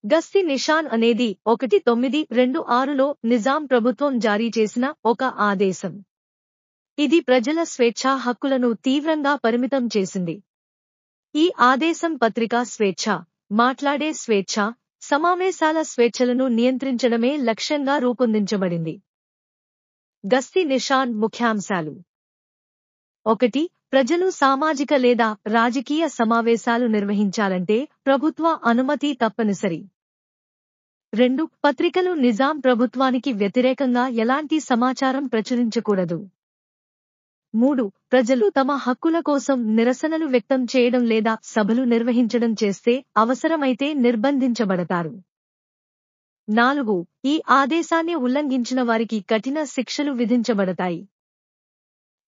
గస్తీ నిషాన్ అనేది 1926లో నిజాం ప్రభుత్వం జారీ చేసిన ఒక ఆదేశం. ఇది ప్రజల స్వేచ్ఛా హక్కులను తీవ్రంగా పరిమితం చేసింది. ఈ ఆదేశం పత్రికా స్వేచ్ఛ, మాట్లాడే స్వేచ్ఛ, సమావేశాల స్వేచ్ఛలను నియంత్రించడమే లక్ష్యంగా రూపొందించబడింది. గస్తీ నిషాన్ ముఖ్యాంశాలు: 1. ప్రజలు సామాజిక లేదా రాజకీయ సమావేశాలు నిర్వహించాలంటే ప్రభుత్వ అనుమతి తప్పనిసరి. 2. పత్రికలు నిజాం ప్రభుత్వానికి వ్యతిరేకంగా ఎలాంటి సమాచారం ప్రచురించకూడదు. 3. ప్రజలు తమ హక్కుల కోసం నిరసనలు వ్యక్తం చేయడం లేదా సభలు నిర్వహించడం చేస్తే అవసరమైతే నిర్బంధించబడతారు. 4. ఈ ఆదేశాన్ని ఉల్లంఘించిన వారికి కఠిన శిక్షలు విధించబడతాయి.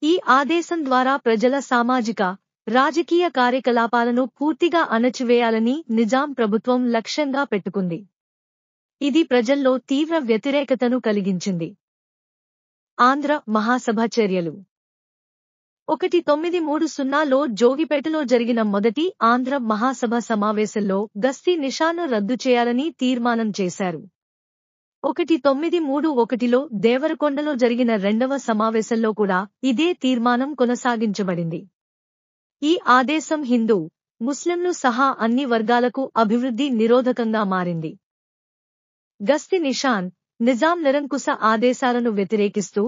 ఈ ఆదేశం ద్వారా ప్రజల సామాజిక, రాజకీయ కార్యకలాపాలను పూర్తిగా అణచివేయాలని నిజాం ప్రభుత్వం లక్ష్యంగా పెట్టుకుంది. ఇది ప్రజల్లో తీవ్ర వ్యతిరేకతను కలిగించింది. ఆంధ్ర మహాసభ చర్యలు: 1930లో జోగిపేటలో జరిగిన మొదటి ఆంధ్ర మహాసభ సమావేశంలో గస్తీ నిషాన్ను రద్దు చేయాలని తీర్మానం చేశారు. 1931లో దేవరకొండలో జరిగిన రెండవ సమావేశంలో కూడా ఇదే తీర్మానం కొనసాగించబడింది. ఈ ఆదేశం హిందూ, ముస్లింలు సహా అన్ని వర్గాలకు అభివృద్ధి నిరోధకంగా మారింది. గస్తీ నిషాన్, నిజాం నిరంకుశ ఆదేశాలను వ్యతిరేకిస్తూ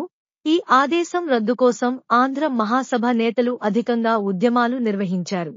ఈ ఆదేశం రద్దు కోసం ఆంధ్ర మహాసభ నేతలు అధికంగా ఉద్యమాలు నిర్వహించారు.